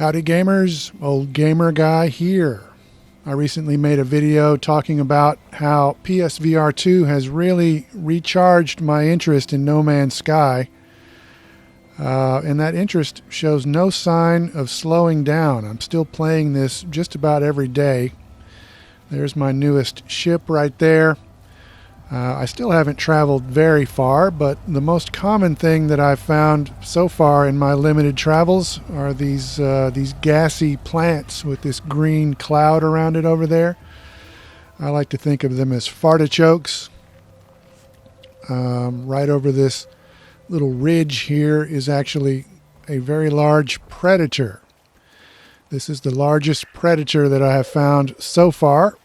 Howdy gamers, old gamer guy here. I recently made a video talking about how PSVR2 has really recharged my interest in No Man's Sky. And that interest shows no sign of slowing down. I'm still playing this just about every day. There's my newest ship right there. I still haven't traveled very far, but the most common thing that I've found so far in my limited travels are these gassy plants with this green cloud around it over there. I like to think of them as fartichokes. Right over this little ridge here is actually a very large predator. This is the largest predator that I have found so far.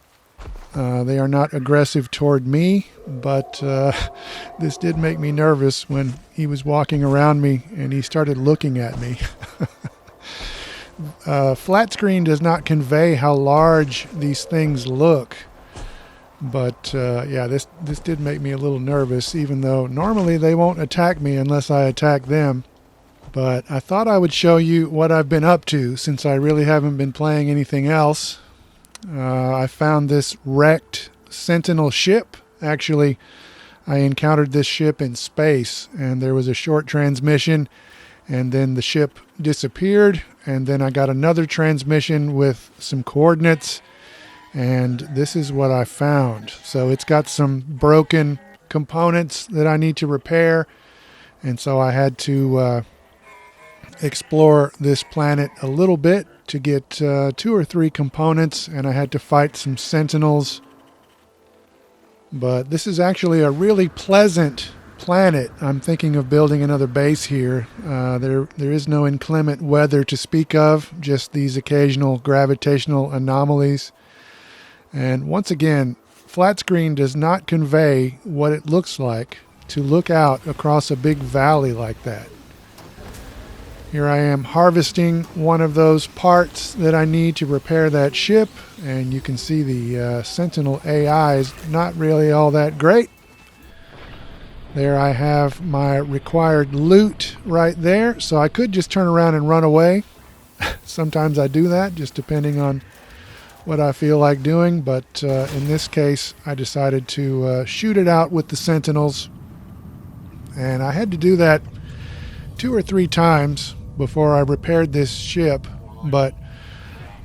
They are not aggressive toward me, but this did make me nervous when he was walking around me and he started looking at me. Flat screen does not convey how large these things look, but yeah, this did make me a little nervous, even though normally they won't attack me unless I attack them. But I thought I would show you what I've been up to since I really haven't been playing anything else. I found this wrecked Sentinel ship. Actually, I encountered this ship in space, and there was a short transmission, and then the ship disappeared, and then I got another transmission with some coordinates, and this is what I found. So it's got some broken components that I need to repair, and so I had to explore this planet a little bit to get 2 or 3 components, and I had to fight some sentinels. But this is actually a really pleasant planet. I'm thinking of building another base here. There is no inclement weather to speak of, just these occasional gravitational anomalies. And once again, flat screen does not convey what it looks like to look out across a big valley like that. Here I am harvesting one of those parts that I need to repair that ship, and you can see the Sentinel AI is not really all that great. There I have my required loot right there, so I could just turn around and run away. Sometimes I do that, just depending on what I feel like doing, but in this case I decided to shoot it out with the Sentinels, and I had to do that 2 or 3 times before I repaired this ship. But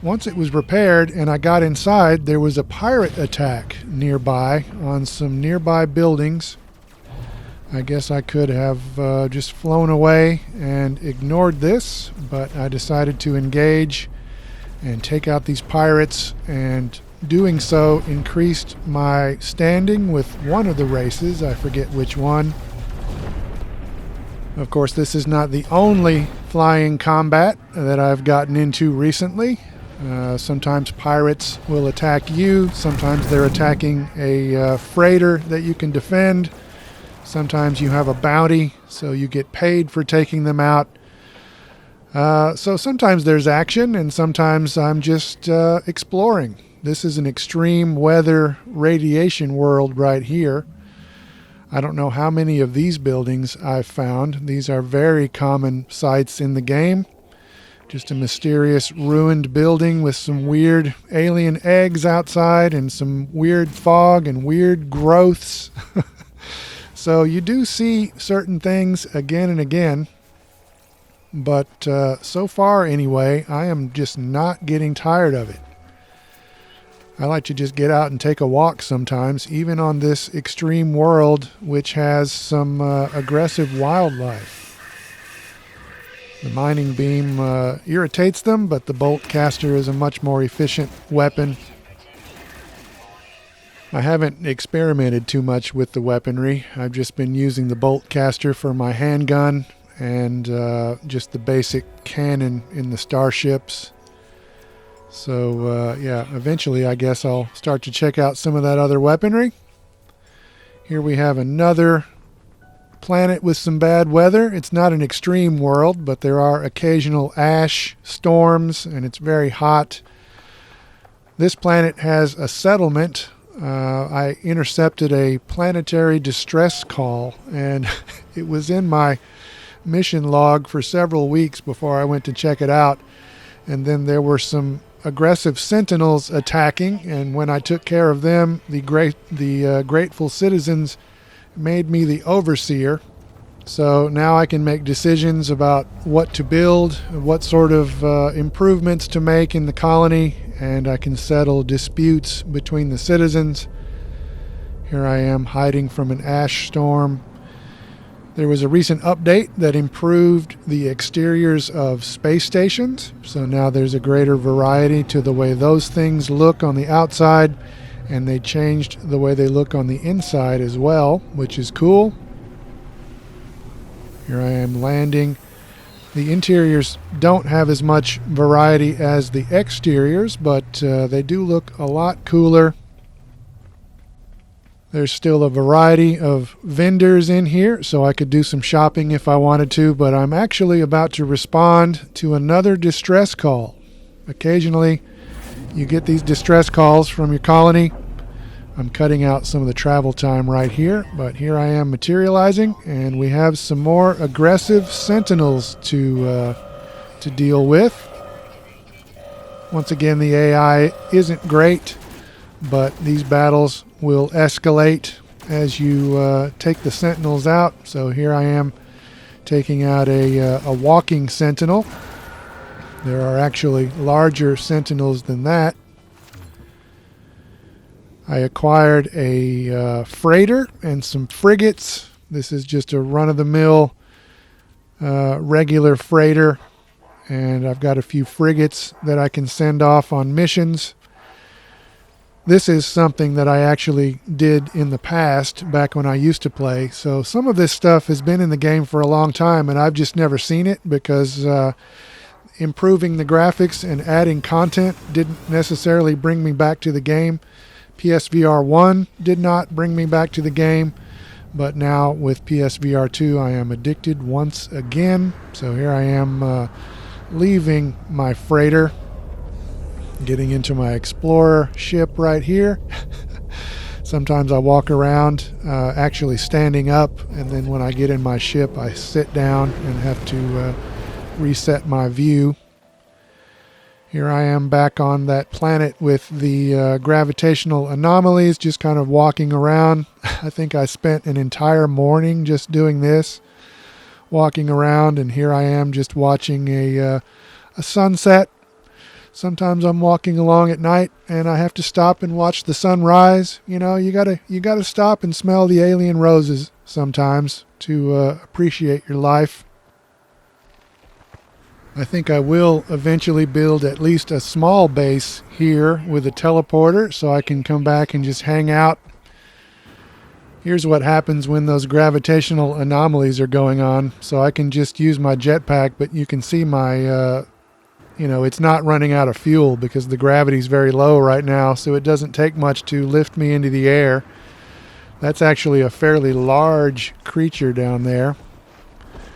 once it was repaired and I got inside, there was a pirate attack nearby on some nearby buildings. I guess I could have just flown away and ignored this, but I decided to engage and take out these pirates, and doing so increased my standing with one of the races. I forget which one. Of course, this is not the only flying combat that I've gotten into recently. Sometimes pirates will attack you. Sometimes they're attacking a freighter that you can defend. Sometimes you have a bounty, so you get paid for taking them out. So sometimes there's action, and sometimes I'm just exploring. This is an extreme weather radiation world right here. I don't know how many of these buildings I've found. These are very common sights in the game. Just a mysterious ruined building with some weird alien eggs outside and some weird fog and weird growths. So you do see certain things again and again. But so far anyway, I am just not getting tired of it. I like to just get out and take a walk sometimes, even on this extreme world, which has some aggressive wildlife. The mining beam irritates them, but the bolt caster is a much more efficient weapon. I haven't experimented too much with the weaponry. I've just been using the bolt caster for my handgun and just the basic cannon in the starships. So yeah, eventually I guess I'll start to check out some of that other weaponry. Here we have another planet with some bad weather. It's not an extreme world, but there are occasional ash storms, and it's very hot. This planet has a settlement. I intercepted a planetary distress call, and it was in my mission log for several weeks before I went to check it out. And then there were some aggressive sentinels attacking, and when I took care of them, the grateful citizens made me the overseer. So now I can make decisions about what to build, what sort of improvements to make in the colony, and I can settle disputes between the citizens. Here I am hiding from an ash storm. There was a recent update that improved the exteriors of space stations, so now there's a greater variety to the way those things look on the outside, and they changed the way they look on the inside as well, which is cool. Here I am landing. The interiors don't have as much variety as the exteriors, but they do look a lot cooler. There's still a variety of vendors in here, so I could do some shopping if I wanted to, but I'm actually about to respond to another distress call. Occasionally, you get these distress calls from your colony. I'm cutting out some of the travel time right here, but here I am materializing, and we have some more aggressive sentinels to deal with. Once again, the AI isn't great, but these battles will escalate as you take the sentinels out. So here I am taking out a walking sentinel. There are actually larger sentinels than that. I acquired a freighter and some frigates. This is just a run-of-the-mill regular freighter, and I've got a few frigates that I can send off on missions. This is something that I actually did in the past, back when I used to play. So some of this stuff has been in the game for a long time, and I've just never seen it because improving the graphics and adding content didn't necessarily bring me back to the game. PSVR1 did not bring me back to the game, but now with PSVR2 I am addicted once again. So here I am leaving my freighter, getting into my explorer ship right here. Sometimes I walk around actually standing up, and then when I get in my ship I sit down and have to reset my view. Here I am back on that planet with the gravitational anomalies, just kind of walking around. I think I spent an entire morning just doing this, walking around, and here I am just watching a sunset. Sometimes I'm walking along at night and I have to stop and watch the sunrise. You know, you gotta stop and smell the alien roses sometimes to appreciate your life. I think I will eventually build at least a small base here with a teleporter so I can come back and just hang out. Here's what happens when those gravitational anomalies are going on. So I can just use my jetpack, but you can see my, it's not running out of fuel because the gravity's very low right now, so it doesn't take much to lift me into the air. That's actually a fairly large creature down there.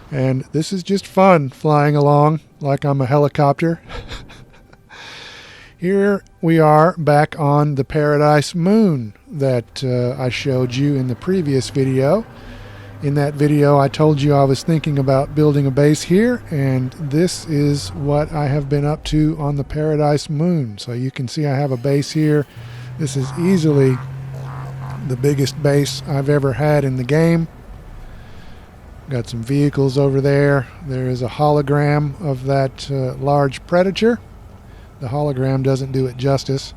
And this is just fun, flying along like I'm a helicopter. Here we are back on the Paradise Moon that I showed you in the previous video. In that video I told you I was thinking about building a base here, and this is what I have been up to on the Paradise Moon. So you can see I have a base here. This is easily the biggest base I've ever had in the game. Got some vehicles over there. There is a hologram of that large predator. The hologram doesn't do it justice.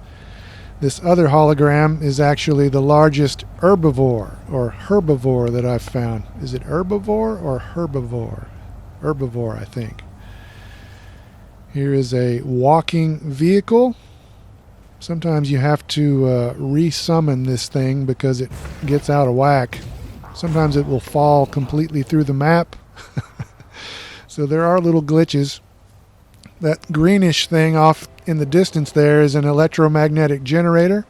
This other hologram is actually the largest herbivore that I've found. Is it herbivore or herbivore? Herbivore, I think. Here is a walking vehicle. Sometimes you have to re-summon this thing because it gets out of whack. Sometimes it will fall completely through the map. So there are little glitches. That greenish thing off in the distance there is an electromagnetic generator.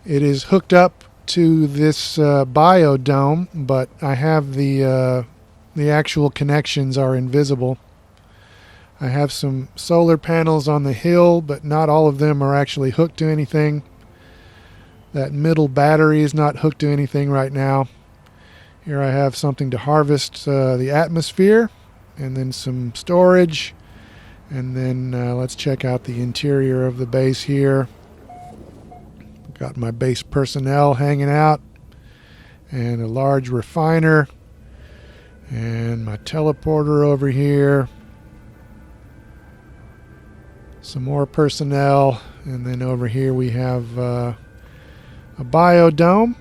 It is hooked up to this biodome, but I have the actual connections are invisible. I have some solar panels on the hill, but not all of them are actually hooked to anything. That middle battery is not hooked to anything right now. Here I have something to harvest the atmosphere, and then some storage, And then let's check out the interior of the base here. Got my base personnel hanging out, and a large refiner, and my teleporter over here. Some more personnel, and then over here we have a biodome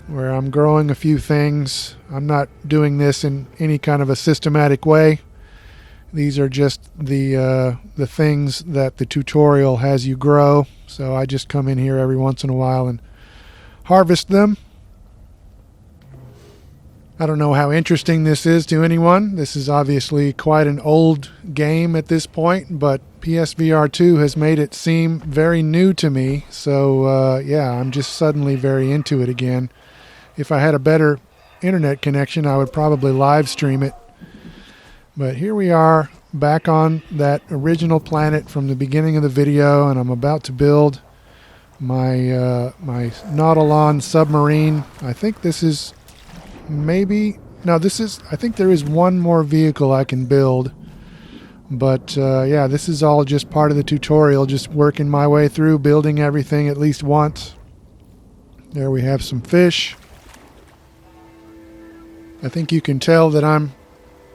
where I'm growing a few things. I'm not doing this in any kind of a systematic way. These are just the things that the tutorial has you grow. So I just come in here every once in a while and harvest them. I don't know how interesting this is to anyone. This is obviously quite an old game at this point, but PSVR2 has made it seem very new to me. So yeah, I'm just suddenly very into it again. If I had a better internet connection, I would probably live stream it. But here we are back on that original planet from the beginning of the video, and I'm about to build my my Nautilon submarine. I think this is I think there is one more vehicle I can build. But yeah, this is all just part of the tutorial, just working my way through, building everything at least once. There we have some fish. I think you can tell that I'm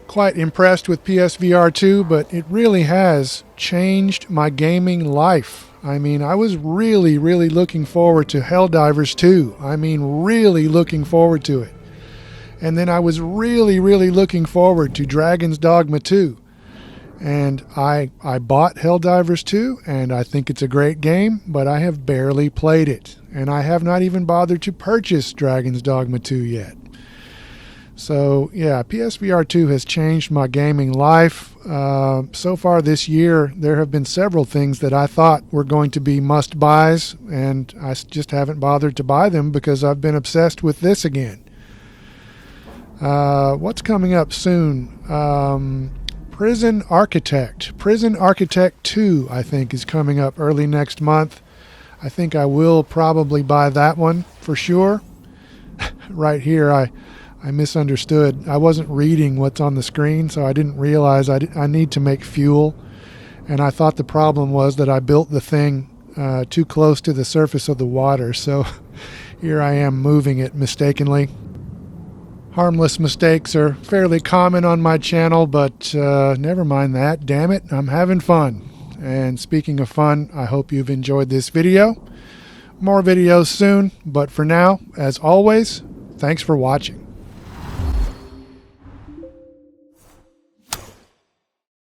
quite impressed with PSVR 2, but it really has changed my gaming life. I mean, I was really looking forward to Helldivers 2. I mean, really looking forward to it. And then I was really looking forward to Dragon's Dogma 2. And I bought Helldivers 2, and I think it's a great game, but I have barely played it. And I have not even bothered to purchase Dragon's Dogma 2 yet. So yeah, PSVR 2 has changed my gaming life. So far this year, there have been several things that I thought were going to be must-buys, and I just haven't bothered to buy them because I've been obsessed with this again. What's coming up soon? Prison Architect 2, I think, is coming up early next month. I think I will probably buy that one for sure. Right here, I misunderstood. I wasn't reading what's on the screen, so I didn't realize I need to make fuel. And I thought the problem was that I built the thing too close to the surface of the water. So here I am moving it mistakenly. Harmless mistakes are fairly common on my channel, but never mind that. Damn it, I'm having fun. And speaking of fun, I hope you've enjoyed this video. More videos soon, but for now, as always, thanks for watching.